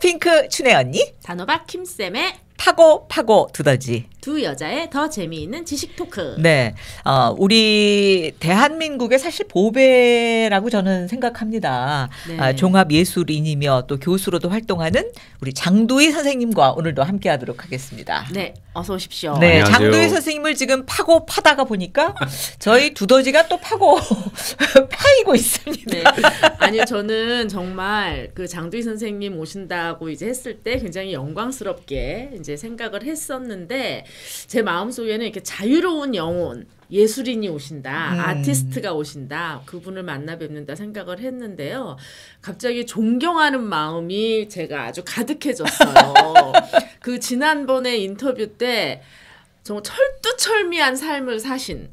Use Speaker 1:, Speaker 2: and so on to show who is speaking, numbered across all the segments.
Speaker 1: 핑크 춘혜 언니,
Speaker 2: 단호박 킴쌤의
Speaker 1: 파고 파고 두더지.
Speaker 2: 두 여자의 더 재미있는 지식 토크.
Speaker 1: 네, 우리 대한민국의 사실 보배라고 저는 생각합니다.
Speaker 2: 네.
Speaker 1: 종합예술인이며 또 교수로도 활동하는 우리 장도희 선생님과 오늘도 함께하도록 하겠습니다.
Speaker 2: 네, 어서 오십시오.
Speaker 1: 네,
Speaker 3: 안녕하세요.
Speaker 1: 장도희 선생님을 지금 파고 파다가 보니까 저희 두더지가 또 파고 파이고 있습니다.
Speaker 2: 네. 아니요, 저는 정말 그 장도희 선생님 오신다고 이제 했을 때 굉장히 영광스럽게 이제 생각을 했었는데 제 마음속에는 이렇게 자유로운 영혼, 예술인이 오신다, 아티스트가 오신다, 그분을 만나 뵙는다 생각을 했는데요. 갑자기 존경하는 마음이 제가 아주 가득해졌어요. 그 지난번에 인터뷰 때 정말 철두철미한 삶을 사신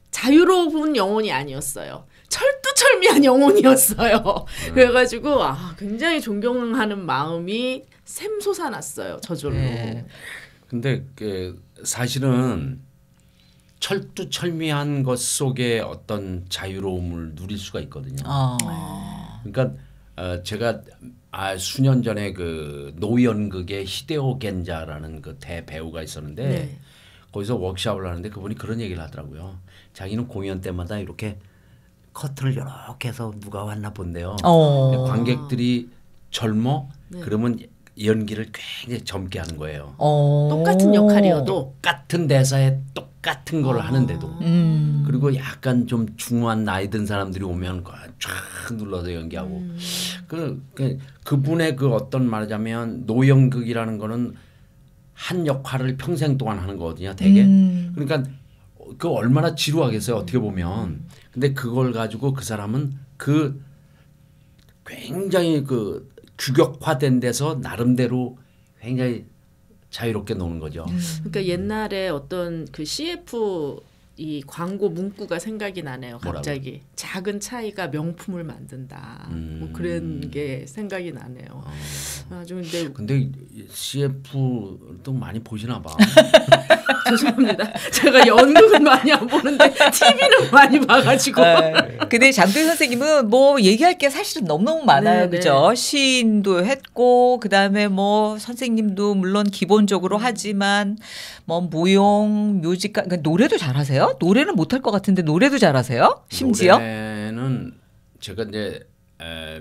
Speaker 2: 자유로운 영혼이 아니었어요. 철두철미한 영혼이었어요. 그래가지고 굉장히 존경하는 마음이 샘솟아났어요. 저절로.
Speaker 1: 네.
Speaker 3: 근데 사실은 철두철미한 것 속에 어떤 자유로움을 누릴 수가 있거든요. 그러니까 제가 수년 전에 그 노연극의 히데오 겐자라는 그 대배우가 있었는데
Speaker 2: 네.
Speaker 3: 거기서 워크숍을 하는데 그분이 그런 얘기를 하더라고요. 자기는 공연 때마다 이렇게 커튼을 이렇게 해서 누가 왔나 본대요. 관객들이 젊어?
Speaker 2: 네.
Speaker 3: 그러면 연기를 굉장히 젊게 하는 거예요.
Speaker 2: 똑같은 역할이어도
Speaker 3: 똑같은 대사에 똑같은 걸 하는데도 그리고 약간 좀 중후한 나이 든 사람들이 오면 쫙 눌러서 연기하고 그분의 그 어떤 말하자면 노연극이라는 거는 한 역할을 평생 동안 하는 거거든요. 되게 그러니까 그 얼마나 지루하겠어요. 어떻게 보면 근데 그걸 가지고 그 사람은 그 굉장히 그 규격화된 데서 나름대로 굉장히 자유롭게 노는 거죠.
Speaker 2: 그러니까 옛날에 어떤 그 CF 이 광고 문구가 생각이 나네요. 갑자기
Speaker 3: 뭐라고?
Speaker 2: 작은 차이가 명품을 만든다. 뭐 그런 게 생각이 나네요. 아주
Speaker 3: 근데 CF도 많이 보시나 봐.
Speaker 2: 죄송합니다. 제가 연극은 많이 안 보는데 TV는 많이 봐가지고.
Speaker 1: 근데 장도희 선생님은 뭐 얘기할 게 사실은 너무너무 많아요.
Speaker 2: 네,
Speaker 1: 그죠?
Speaker 2: 네.
Speaker 1: 시인도 했고 그다음에 뭐 선생님도 물론 기본적으로 하지만 뭐 무용, 뮤지컬, 그러니까 노래도 잘하세요? 노래는 못할 것 같은데 노래도 잘하세요? 심지어?
Speaker 3: 노래는 제가 이제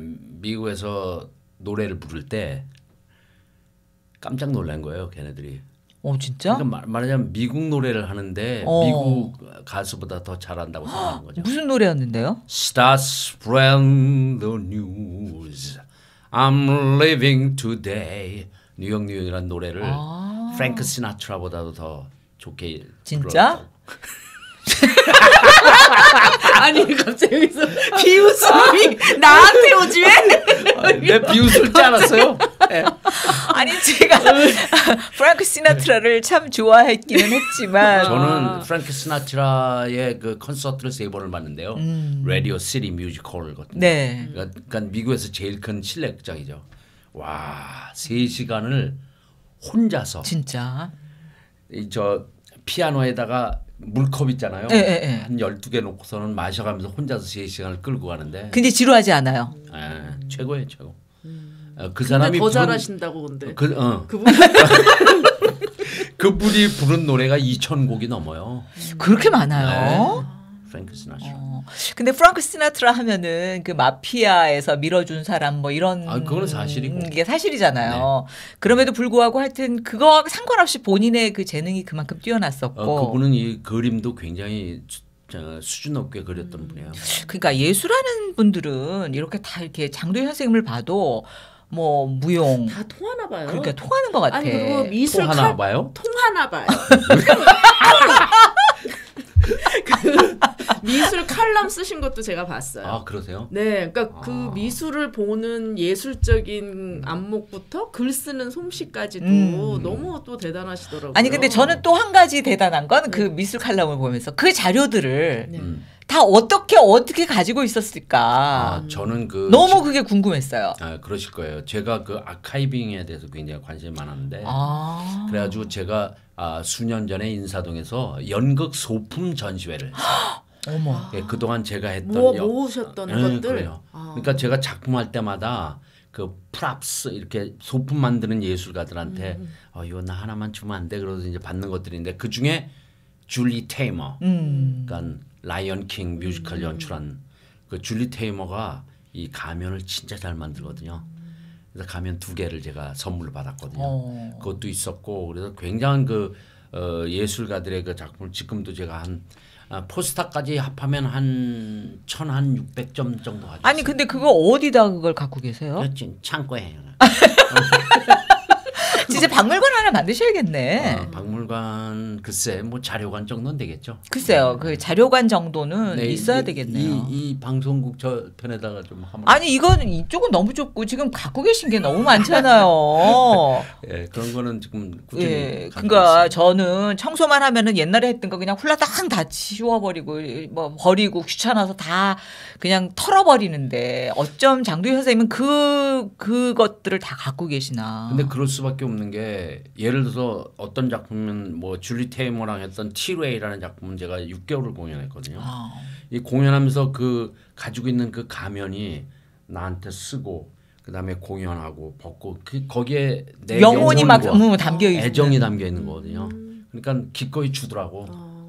Speaker 3: 미국에서 노래를 부를 때 깜짝 놀란 거예요. 걔네들이.
Speaker 1: 진짜?
Speaker 3: 그러니까 말하자면 미국 노래를 하는데 미국 가수보다 더 잘한다고 생각하는 거죠.
Speaker 1: 무슨 노래였는데요?
Speaker 3: Start spreading the news. I'm living today. 뉴욕이라는 노래를 프랭크 시나트라보다도 더 좋게
Speaker 1: 진짜?
Speaker 3: 불렀다고.
Speaker 2: 아니 갑자기 여기서 비웃음이 나한테 오지 왜?
Speaker 3: 내 비웃을 줄 알았어요. 네.
Speaker 1: 아니 제가 프랭크 시나트라를 참 좋아했기는 했지만
Speaker 3: 저는 프랭크 시나트라의 그 콘서트를 3번을 봤는데요. 라디오 시티 뮤지컬 같은.
Speaker 1: 네.
Speaker 3: 그러니까 미국에서 제일 큰 실내 극장이죠. 와, 3시간을 혼자서
Speaker 1: 진짜.
Speaker 3: 저 피아노에다가 물컵 있잖아요.
Speaker 1: 네.
Speaker 3: 한 12개 놓고서는 마셔가면서 혼자서 3시간을 끌고 가는데
Speaker 1: 근데 지루하지 않아요.
Speaker 3: 최고예요, 최고. 그
Speaker 2: 근데
Speaker 3: 사람이
Speaker 2: 더
Speaker 3: 부른,
Speaker 2: 잘하신다고 근데.
Speaker 3: 그분이 부른 노래가 2,000곡이 넘어요.
Speaker 1: 그렇게 많아요?
Speaker 3: 네. 프랭크 시나트라.
Speaker 1: 근데 프랭크 시나트라 하면은 그 마피아에서 밀어준 사람 뭐 이런
Speaker 3: 그거는 사실이고.
Speaker 1: 이게 사실이잖아요. 그럼에도 불구하고 하여튼 그거 상관없이 본인의 그 재능이 그만큼 뛰어났었고.
Speaker 3: 그분은 이 그림도 굉장히 수준 높게 그렸던 분이에요.
Speaker 1: 그러니까 예술하는 분들은 이렇게 다 이렇게 장도희 선생님을 봐도 뭐 무용
Speaker 2: 다 통하나 봐요.
Speaker 1: 그러니까 통하는 것 같아.
Speaker 2: 아니 그리고 미술
Speaker 3: 또 하나 봐요?
Speaker 2: 통하나 봐요. 그 미술 칼럼 쓰신 것도 제가 봤어요.
Speaker 3: 아, 그러세요?
Speaker 2: 네, 그러니까 그 미술을 보는 예술적인 안목부터 글 쓰는 솜씨까지도 너무 또 대단하시더라고요.
Speaker 1: 아니 근데 저는 또 한 가지 대단한 건 그 미술 칼럼을 보면서 그 자료들을 다 어떻게 가지고 있었을까.
Speaker 3: 저는
Speaker 1: 너무 그게 궁금했어요.
Speaker 3: 그러실 거예요. 제가 그 아카이빙에 대해서 굉장히 관심이 많았는데 그래가지고 제가 수년 전에 인사동에서 연극 소품 전시회를 했어요.
Speaker 1: 어머.
Speaker 3: 그동안 제가 했던
Speaker 2: 모으셨던 것들.
Speaker 3: 그래요. 그러니까 제가 작품할 때마다 그 프랍스 이렇게 소품 만드는 예술가들한테 이거 나 하나만 주면 안 돼? 그러서 이제 받는 것들인데 그 중에 줄리 테이머, 그러니까 라이언 킹 뮤지컬 연출한 그 줄리 테이머가 이 가면을 진짜 잘 만들거든요. 그래서 가면 2개를 제가 선물로 받았거든요. 그것도 있었고 그래서 굉장한 그 예술가들의 그 작품을 지금도 제가 한 포스터까지 합하면 한 1,600점 정도 가지고
Speaker 1: 아니 근데 그거 어디다 그걸 갖고 계세요?
Speaker 3: 창고에.
Speaker 1: 진짜 박물관 하나 만드셔야겠네.
Speaker 3: 박물관 글쎄 뭐 자료관 정도는 되겠죠.
Speaker 1: 글쎄요, 그 자료관 정도는
Speaker 3: 네,
Speaker 1: 있어야 되겠네요.
Speaker 3: 이 방송국 저 편에다가 좀 한번.
Speaker 1: 아니 이거는 이쪽은 너무 좁고 지금 갖고 계신 게 너무 많잖아요.
Speaker 3: 예, 그런 거는 지금 꾸준히.
Speaker 1: 예, 그러니까 저는 청소만 하면은 옛날에 했던 거 그냥 훌라당 다 치워버리고 뭐 버리고 귀찮아서 다 그냥 털어버리는데 어쩜 장도희 선생님은 그것들을 다 갖고 계시나.
Speaker 3: 근데 그럴 수밖에 없는 게 예를 들어서 어떤 작품은 뭐 줄리 테이머랑 했던 티웨이라는 작품은 제가 6개월을 공연했거든요. 이 공연하면서 그 가지고 있는 그 가면이 나한테 쓰고 그다음에 공연하고 벗고 거기에 내
Speaker 1: 영혼이 막 담겨 있는
Speaker 3: 애정이 담겨 있는 거거든요. 그러니까 기꺼이 주더라고.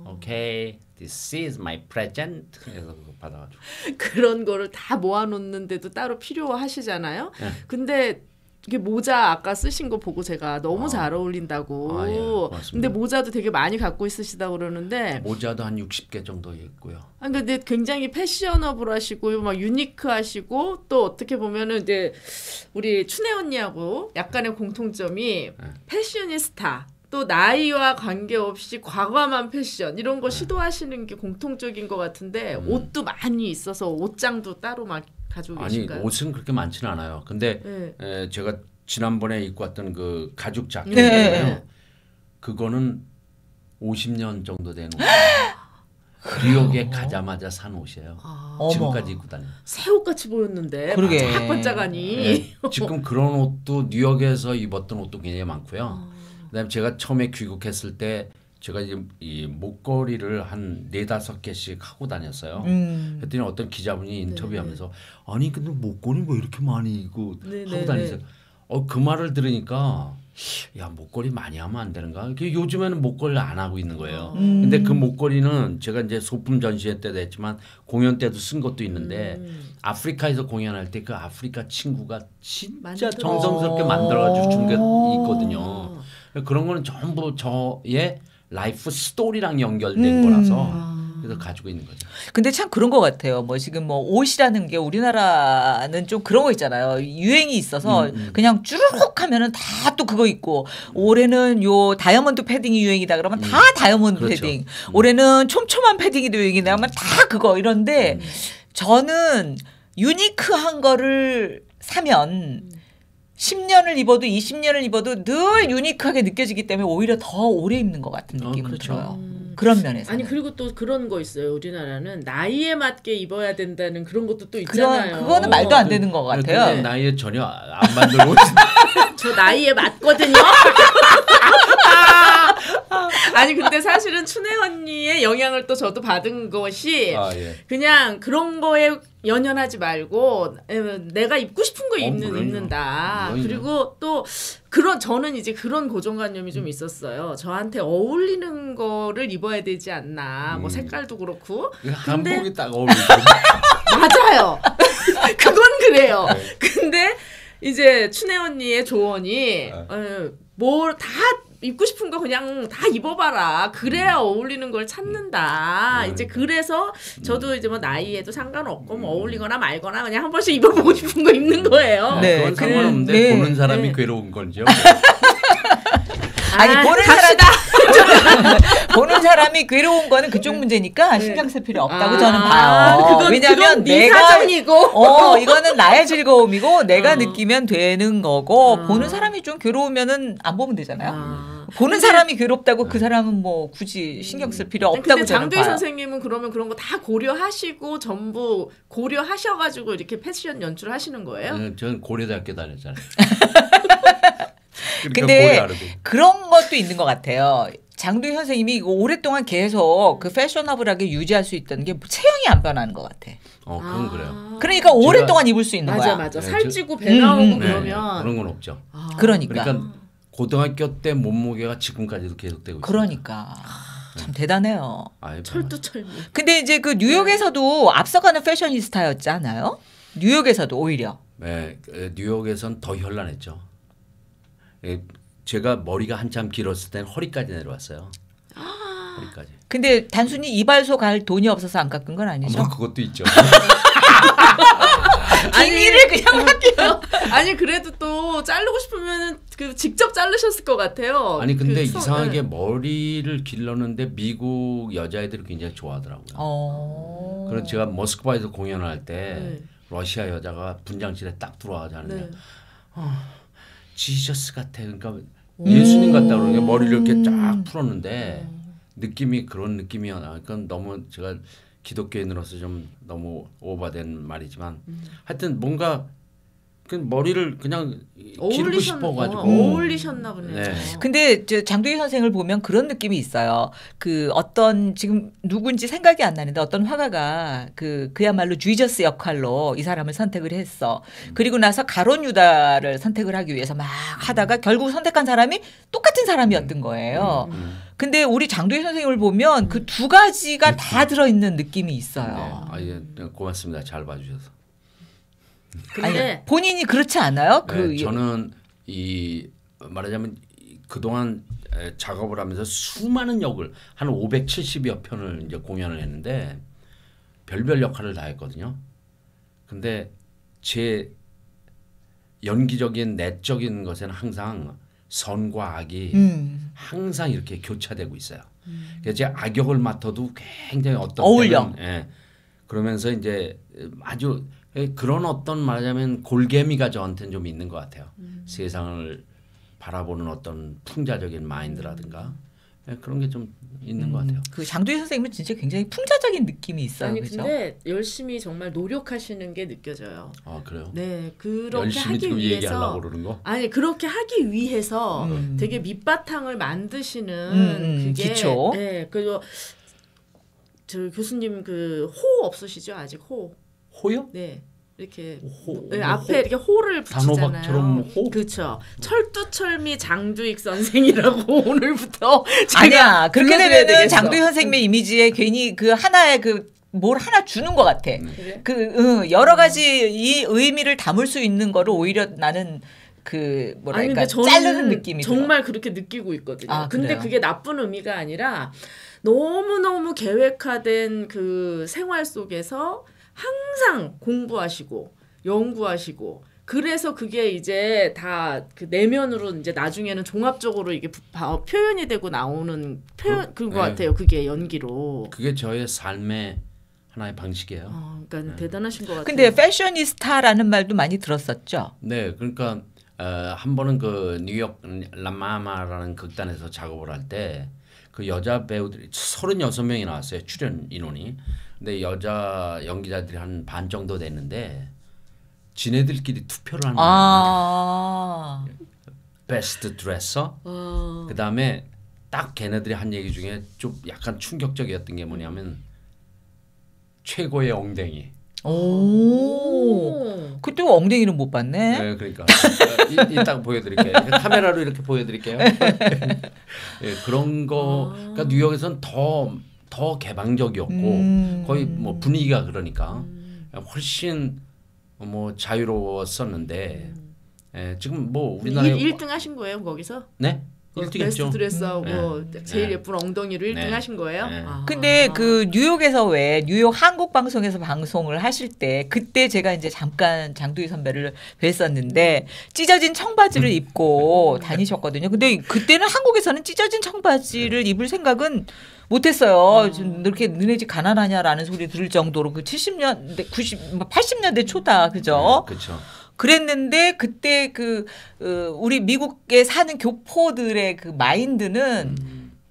Speaker 3: 오케이, this is my present. 그래서 그거 받아가지고
Speaker 2: 그런 거를 다 모아놓는데도 따로 필요하시잖아요.
Speaker 3: 네.
Speaker 2: 근데 이게 모자 아까 쓰신 거 보고 제가 너무 잘 어울린다고.
Speaker 3: 예, 고맙습니다.
Speaker 2: 근데 모자도 되게 많이 갖고 있으시다고 그러는데.
Speaker 3: 모자도 한 60개 정도 있고요.
Speaker 2: 근데 굉장히 패셔너블하시고 막 유니크하시고 또 어떻게 보면은 이제 우리 춘혜 언니하고 약간의 공통점이 패셔니스타. 또 나이와 관계없이 과감한 패션 이런 거 시도하시는 게 공통적인 것 같은데 옷도 많이 있어서 옷장도 따로 막 가지고 계신가요?
Speaker 3: 아니 옷은 그렇게 많지는 않아요. 근데
Speaker 2: 네.
Speaker 3: 제가 지난번에 입고 왔던 그 가죽 자켓이잖아요. 그거는 50년 정도 된 옷. 뉴욕에 가자마자 산 옷이에요. 지금까지 입고 다녀요.
Speaker 2: 새 옷같이 보였는데
Speaker 1: 그러게.
Speaker 2: 반짝반짝하니.
Speaker 3: 네. 지금 그런 옷도 뉴욕에서 입었던 옷도 굉장히 많고요. 그다음에 제가 처음에 귀국했을 때 제가 이제 이 목걸이를 한 4-5개씩 하고 다녔어요. 그랬더니 어떤 기자분이 인터뷰하면서 아니 근데 목걸이 왜 이렇게 많이 하고 다니세요? 그 말을 들으니까 야 목걸이 많이 하면 안 되는가? 요즘에는 목걸이를 안 하고 있는 거예요. 근데 그 목걸이는 제가 이제 소품 전시회 때도 했지만 공연 때도 쓴 것도 있는데 아프리카에서 공연할 때 그 아프리카 친구가 진짜 정성스럽게 만들어가지고 준 게 있거든요. 그런 거는 전부 저의 라이프 스토리랑 연결된 거라서 그래서 가지고 있는 거죠.
Speaker 1: 근데 참 그런 것 같아요. 뭐 지금 뭐 옷이라는 게 우리나라는 좀 그런 거 있잖아요. 유행이 있어서 그냥 쭈르륵 하면은 다 또 그거 있고 올해는 요 다이아몬드 패딩이 유행이다 그러면 다 다이아몬드
Speaker 3: 그렇죠.
Speaker 1: 패딩. 올해는 촘촘한 패딩이 유행이다 하면 다 그거 이런데 저는 유니크한 거를 사면 10년을 입어도 20년을 입어도 늘 유니크하게 느껴지기 때문에 오히려 더 오래 입는 것 같은 느낌이
Speaker 3: 그렇죠.
Speaker 1: 들어요. 그런 면에서.
Speaker 2: 아니 그리고 또 그런 거 있어요. 우리나라는 나이에 맞게 입어야 된다는 그런 것도 또 있잖아요.
Speaker 1: 그거는 말도 안 되는 것 같아요.
Speaker 3: 나이에 전혀 안 만들고
Speaker 2: 저 나이에 맞거든요. 아니 근데 사실은 춘혜 언니의 영향을 또 저도 받은 것이 그냥 그런 거에 연연하지 말고 내가 입고 싶은 거 입는다.
Speaker 3: 물론이요.
Speaker 2: 그리고 또 저는 이제 그런 고정관념이 좀 있었어요. 저한테 어울리는 거를 입어야 되지 않나. 뭐 색깔도 그렇고.
Speaker 3: 한복이 딱 어울리죠.
Speaker 2: 맞아요. 그건 그래요. 근데 이제 춘혜 언니의 조언이 뭐 다 입고 싶은 거 그냥 다 입어봐라. 그래야 어울리는 걸 찾는다. 이제 그래서 저도 이제 뭐 나이에도 상관없고 뭐 어울리거나 말거나 그냥 한 번씩 입어보고 싶은 거 입는 거예요.
Speaker 1: 네,
Speaker 3: 그건 상관없는데 보는 사람이 괴로운 건지요.
Speaker 1: 아니 보는 사람이 괴로운 거는 그쪽 문제니까 신경 쓸 필요 없다고 저는 봐요. 왜냐하면 내가
Speaker 2: 사정이고
Speaker 1: 이거는 나의 즐거움이고 내가 느끼면 되는 거고 보는 사람이 좀 괴로우면은 안 보면 되잖아요. 보는 사람이 괴롭다고 그 사람은 뭐 굳이 신경 쓸 필요 없다고
Speaker 2: 근데
Speaker 1: 저는
Speaker 2: 장도희
Speaker 1: 봐요.
Speaker 2: 선생님은 그러면 그런 거 다 고려하시고 전부 고려하셔가지고 이렇게 패션 연출하시는 거예요?
Speaker 3: 저는 고려대학교 다녔잖아요.
Speaker 1: 근데 그런 것도 있는 것 같아요. 장도희 선생님이 오랫동안 계속 그 패셔너블하게 유지할 수 있던 게 체형이 안 변하는 것 같아.
Speaker 3: 그건 그래요.
Speaker 1: 그러니까 오랫동안 입을 수 있는
Speaker 2: 맞아,
Speaker 1: 거야.
Speaker 2: 맞아.
Speaker 3: 네,
Speaker 2: 살찌고 배 나오고
Speaker 3: 네,
Speaker 2: 그러면
Speaker 3: 그런 건 없죠.
Speaker 1: 그러니까
Speaker 3: 고등학교 때 몸무게가 지금까지도 계속되고 있어요.
Speaker 1: 그러니까 참 대단해요.
Speaker 2: 철두철미.
Speaker 1: 근데 이제 그 뉴욕에서도 앞서가는 패셔니스타였잖아요. 뉴욕에서도 오히려.
Speaker 3: 네, 뉴욕에선 더 현란했죠. 제가 머리가 한참 길었을 때는 허리까지 내려왔어요. 허리까지.
Speaker 1: 근데 단순히 이발소 갈 돈이 없어서 안 깎은 건 아니죠?
Speaker 3: 뭐 그것도 있죠.
Speaker 1: 길이를 그냥 할게요.
Speaker 2: 아니 그래도 또 자르고 싶으면은 그 직접 자르셨을 것 같아요.
Speaker 3: 아니 근데
Speaker 2: 그
Speaker 3: 이상하게 머리를 길렀는데 미국 여자애들이 굉장히 좋아하더라고요. 그래서 제가 모스크바에서 공연할 때 러시아 여자가 분장실에 딱 들어와서 하는데 지저스 같아. 그러니까 예수님 같다 그러니까 머리를 이렇게 쫙 풀었는데 느낌이 그런 느낌이야. 그러니까 너무 제가 기독교인으로서 좀 너무 오버된 말이지만 하여튼 뭔가 그 머리를 그냥 기르고 싶어가지고
Speaker 2: 어울리셨나 보네요.
Speaker 3: 네.
Speaker 1: 근데 저 장도희 선생을 보면 그런 느낌이 있어요. 그 어떤 지금 누군지 생각이 안 나는데 어떤 화가가 그야말로 주이저스 역할로 이 사람을 선택을 했어. 그리고 나서 가론 유다를 선택을 하기 위해서 막 하다가 결국 선택한 사람이 똑같은 사람이었던 거예요. 근데 우리 장도희 선생님을 보면 그 두 가지가 다 들어있는 느낌이 있어요.
Speaker 3: 네. 고맙습니다. 잘 봐주셔서.
Speaker 2: 근데
Speaker 1: 아니, 본인이 그렇지 않아요?
Speaker 3: 네, 저는 말하자면 그동안 작업을 하면서 수많은 역을 한 570여 편을 이제 공연을 했는데 별별 역할을 다 했거든요. 근데 제 연기적인 내적인 것에는 항상 선과 악이 항상 이렇게 교차되고 있어요. 그래서 제 악역을 맡아도 굉장히 어떤
Speaker 1: 어울려.
Speaker 3: 때는, 그러면서 이제 아주 그런 어떤 말하자면 골개미가 저한테는 좀 있는 것 같아요. 세상을 바라보는 어떤 풍자적인 마인드라든가 그런 게 좀 있는 것 같아요.
Speaker 1: 그 장도희 선생님은 진짜 굉장히 풍자적인 느낌이 있어요.
Speaker 2: 아니
Speaker 1: 그죠?
Speaker 2: 근데 열심히 정말 노력하시는 게 느껴져요.
Speaker 3: 아 그래요?
Speaker 2: 네, 그렇게
Speaker 3: 열심히
Speaker 2: 하기
Speaker 3: 지금
Speaker 2: 위해서
Speaker 3: 얘기하려고 그러는 거?
Speaker 2: 아니 그렇게 하기 위해서 되게 밑바탕을 만드시는 그게
Speaker 1: 기초.
Speaker 2: 네, 그리고 저 교수님 그 호 없으시죠 아직 호?
Speaker 3: 호요?
Speaker 2: 네. 이렇게
Speaker 3: 호,
Speaker 2: 네,
Speaker 3: 호,
Speaker 2: 앞에 이렇게 호를 붙이잖아요.
Speaker 3: 단호박처럼 호?
Speaker 2: 그렇죠. 철두철미 장두익 선생이라고 오늘부터
Speaker 1: 아니야. 그렇게
Speaker 2: 불러드려야
Speaker 1: 되면은
Speaker 2: 되겠어.
Speaker 1: 장도희 선생님의 이미지에 괜히 그 하나의 뭘 하나 주는 것 같아.
Speaker 2: 그래?
Speaker 1: 여러 가지 이 의미를 담을 수 있는 거를 오히려 나는
Speaker 2: 아니,
Speaker 1: 뭐랄까
Speaker 2: 근데 저는
Speaker 1: 자르는 느낌이
Speaker 2: 정말 그렇게 느끼고 있거든요.
Speaker 1: 아,
Speaker 2: 근데
Speaker 1: 그래요?
Speaker 2: 그게 나쁜 의미가 아니라 너무너무 계획화된 그 생활 속에서 항상 공부하시고 연구하시고 그래서 그게 이제 다 그 내면으로 이제 나중에는 종합적으로 이게 표현이 되고 나오는 그거 같아요. 그게 연기로.
Speaker 3: 그게 저의 삶의 하나의 방식이에요.
Speaker 2: 그러니까 대단하신 것 같아요.
Speaker 1: 근데 패셔니스타라는 말도 많이 들었었죠.
Speaker 3: 네, 그러니까 한 번은 그 뉴욕 라마마라는 극단에서 작업을 할 때 그 여자 배우들이 36명이 나왔어요. 출연 인원이. 근데 여자 연기자들이 한 반 정도 됐는데 지네들끼리 투표를 하는 거예요. 베스트 드레서. 그다음에 딱 걔네들이 한 얘기 중에 좀 약간 충격적이었던 게 뭐냐면 최고의 엉덩이.
Speaker 1: 오. 그때 엉덩이는 못 봤네.
Speaker 3: 네, 그러니까 이따 보여드릴게요. 카메라로 이렇게 보여드릴게요. 네, 그런 거. 그러니까 뉴욕에서는 더 개방적이었고 거의 뭐 분위기가 그러니까 훨씬 뭐 자유로웠었는데 지금 뭐 우리나라에
Speaker 2: 1등 하신 거예요 거기서?
Speaker 3: 네? 1등
Speaker 2: 베스트
Speaker 3: 했죠.
Speaker 2: 드레스하고 제일 예쁜 엉덩이로 1등 하신 거예요?
Speaker 3: 네.
Speaker 1: 근데 그 뉴욕에서 왜 뉴욕 한국 방송에서 방송을 하실 때 그때 제가 이제 잠깐 장도희 선배를 뵀었는데 찢어진 청바지를 입고 다니셨거든요. 근데 그때는 한국에서는 찢어진 청바지를 입을 생각은 못했어요. 이렇게 너네 집 가난하냐라는 소리 들을 정도로 그 70년대, 80년대 초다, 그죠?
Speaker 3: 그렇죠.
Speaker 1: 그랬는데 그때 우리 미국에 사는 교포들의 그 마인드는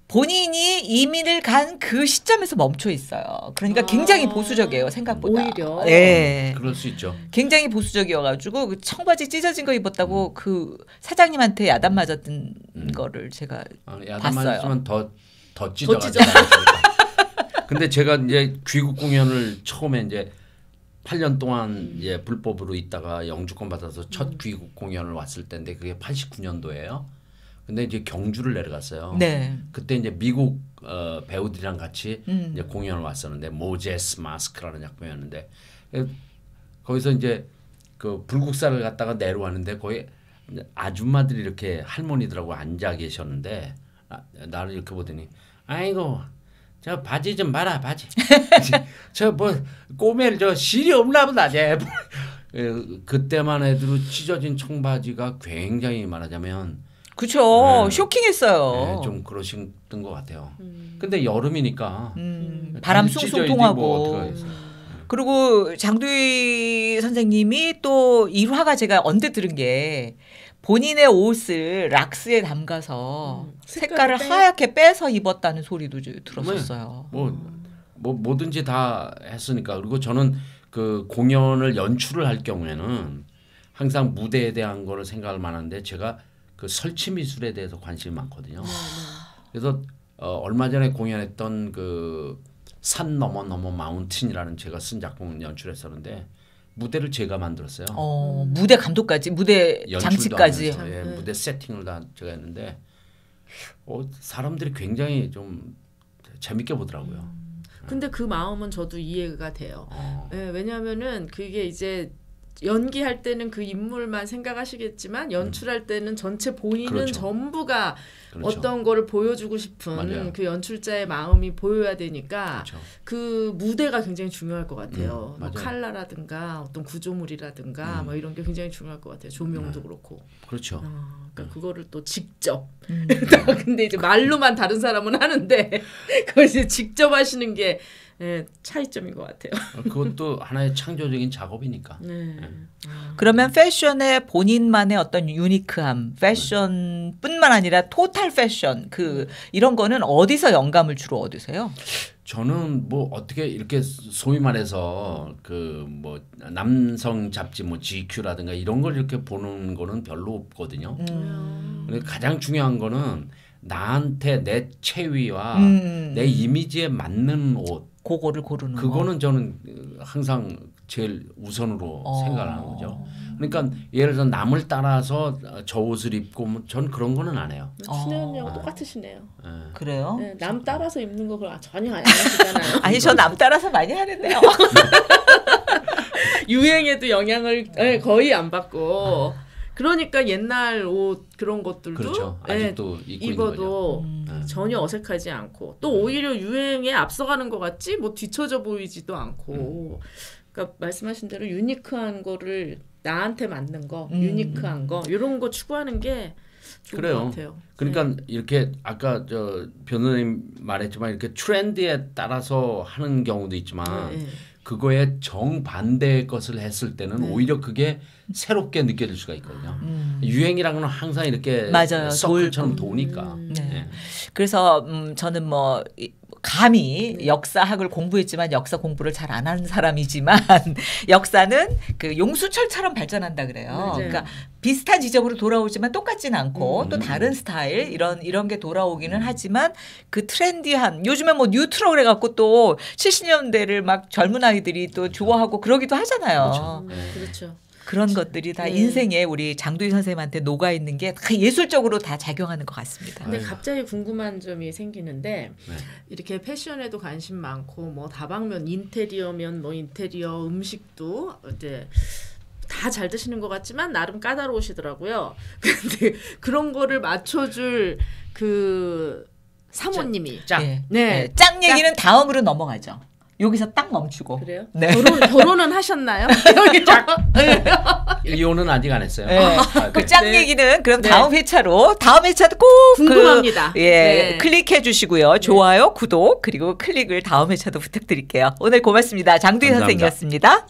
Speaker 1: 본인이 이민을 간 그 시점에서 멈춰 있어요. 그러니까 굉장히 보수적이에요, 생각보다.
Speaker 2: 오히려.
Speaker 1: 네.
Speaker 3: 그럴 수 있죠.
Speaker 1: 굉장히 보수적이어가지고 그 청바지 찢어진 거 입었다고 그 사장님한테 야단 맞았던 거를 제가
Speaker 3: 야단
Speaker 1: 봤어요.
Speaker 3: 맞으면 더 찢어가지고. 근데 제가 이제 귀국 공연을 처음에 이제 8년 동안 이제 불법으로 있다가 영주권 받아서 첫 귀국 공연을 왔을 때인데 그게 89년도예요. 근데 이제 경주를 내려갔어요.
Speaker 1: 네.
Speaker 3: 그때 이제 미국 배우들이랑 같이 이제 공연을 왔었는데 모제스 마스크라는 작품이었는데 거기서 이제 그 불국사를 갔다가 내려왔는데 거기 아줌마들이 이렇게 할머니들하고 앉아 계셨는데 나를 이렇게 보더니 아이고 저 바지 좀 봐라 바지 저 뭐 꼬멜 저 실이 없나 보다 쟤 그때만 해도 찢어진 청바지가 굉장히 말하자면
Speaker 1: 그쵸.
Speaker 3: 네.
Speaker 1: 쇼킹했어요.
Speaker 3: 네, 좀 그러셨던 것 같아요. 근데 여름이니까
Speaker 1: 바람
Speaker 3: 찢어야지
Speaker 1: 숭숭 통하고.
Speaker 3: 뭐 어떡하겠어.
Speaker 1: 그리고 장두희 선생님이 또 일화가 제가 언뜻 들은 게 본인의 옷을 락스에 담가서 색깔을 하얗게 빼서 입었다는 소리도 들었었어요.
Speaker 3: 뭐 뭐든지 다 했으니까. 그리고 저는 그 공연을 연출을 할 경우에는 항상 무대에 대한 거를 생각할 만한데 제가 그 설치 미술에 대해서 관심이 많거든요. 그래서 얼마 전에 공연했던 그 산 넘어 마운틴이라는 제가 쓴 작품을 연출했었는데 무대를 제가 만들었어요.
Speaker 1: 무대 감독까지, 무대 장치까지.
Speaker 3: 예, 무대 세팅을 다 제가 했는데 사람들이 굉장히 좀 재밌게 보더라고요.
Speaker 2: 근데 그 마음은 저도 이해가 돼요. 네, 왜냐하면은 그게 이제 연기할 때는 그 인물만 생각하시겠지만 연출할 때는 전체 본인은
Speaker 3: 그렇죠.
Speaker 2: 전부가
Speaker 3: 그렇죠.
Speaker 2: 어떤 거를 보여주고 싶은
Speaker 3: 맞아요.
Speaker 2: 그 연출자의 마음이 보여야 되니까
Speaker 3: 그렇죠.
Speaker 2: 그 무대가 굉장히 중요할 것 같아요. 뭐
Speaker 3: 맞아요.
Speaker 2: 칼라라든가 어떤 구조물이라든가 뭐 이런 게 굉장히 중요할 것 같아요. 조명도 그렇고.
Speaker 3: 그렇죠.
Speaker 2: 그러니까 그거를 또 직접. 근데 이제 말로만 다른 사람은 하는데 그걸 이제 직접 하시는 게 차이점인 것 같아요.
Speaker 3: 그것도 하나의 창조적인 작업이니까.
Speaker 2: 네.
Speaker 1: 그러면 패션의 본인만의 어떤 유니크함, 패션뿐만 아니라 토탈 패션 이런 거는 어디서 영감을 주로 얻으세요?
Speaker 3: 저는 뭐 어떻게 이렇게 소위 말해서 그 뭐 남성 잡지 뭐 GQ라든가 이런 걸 이렇게 보는 거는 별로 없거든요. 가장 중요한 거는 나한테 내 체위와 내 이미지에 맞는 옷
Speaker 1: 그거를 고르는
Speaker 3: 그거는 저는 항상 제일 우선으로 생각을 하는 거죠. 그러니까 예를 들어 남을 따라서 저 옷을 입고 전 그런 거는 안 해요.
Speaker 2: 신혜은이하고 똑같으시네요.
Speaker 1: 그래요?
Speaker 2: 네, 남 따라서 입는 거 전혀 안 하시잖아요.
Speaker 1: 아니 저 남 따라서 많이 하는데요.
Speaker 2: 유행에도 영향을 거의 안 받고 그러니까 옛날 옷 그런 것들도
Speaker 3: 그렇죠. 아직도 입고
Speaker 2: 입어도
Speaker 3: 있는 거죠.
Speaker 2: 전혀 어색하지 않고 또 오히려 유행에 앞서가는 것 같지 뭐 뒤처져 보이지도 않고 그러니까 말씀하신 대로 유니크한 거를 나한테 맞는 거 유니크한 거 이런 거 추구하는 게 좋은
Speaker 3: 그래요.
Speaker 2: 것 같아요.
Speaker 3: 그러니까 이렇게 아까 저 변호사님 말했지만 이렇게 트렌드에 따라서 하는 경우도 있지만 그거에 정반대의 것을 했을 때는 오히려 그게 새롭게 느껴질 수가 있거든요. 유행이라는 건 항상 이렇게
Speaker 1: 맞아요.
Speaker 3: 서클처럼 도니까.
Speaker 1: 네. 그래서 저는 뭐 감히 역사학을 공부했지만 역사 공부를 잘 안 하는 사람이지만 역사는 그 용수철처럼 발전한다 그래요.
Speaker 2: 맞아요.
Speaker 1: 그러니까 비슷한 지점으로 돌아오지만 똑같지는 않고 또 다른 스타일 이런 게 돌아오기는 하지만 그 트렌디한 요즘에 뭐 뉴트로 그래갖고 또 70년대를 막 젊은 아이들이 또 좋아하고 그러기도 하잖아요.
Speaker 2: 그렇죠.
Speaker 1: 그런 것들이 다 인생에 우리 장두희 선생님한테 녹아 있는 게 다 예술적으로 다 작용하는 것 같습니다.
Speaker 2: 근데 갑자기 궁금한 점이 생기는데 이렇게 패션에도 관심 많고 뭐 다방면 인테리어면 뭐 인테리어 음식도 이제 다 잘 드시는 것 같지만 나름 까다로우시더라고요. 근데 그런 거를 맞춰줄 그 사모님이
Speaker 3: 짱.
Speaker 1: 네. 짱 얘기는 다음으로 넘어가죠. 여기서 딱 멈추고.
Speaker 2: 그래요?
Speaker 1: 네.
Speaker 2: 결혼은 하셨나요?
Speaker 3: 이혼은 아직 안 했어요.
Speaker 1: 네. 그 짱 얘기는 그럼 다음 회차로 다음 회차도 꼭
Speaker 2: 궁금합니다.
Speaker 1: 클릭해 주시고요. 좋아요, 구독 그리고 클릭을 다음 회차도 부탁드릴게요. 오늘 고맙습니다. 장두희 선생님이었습니다.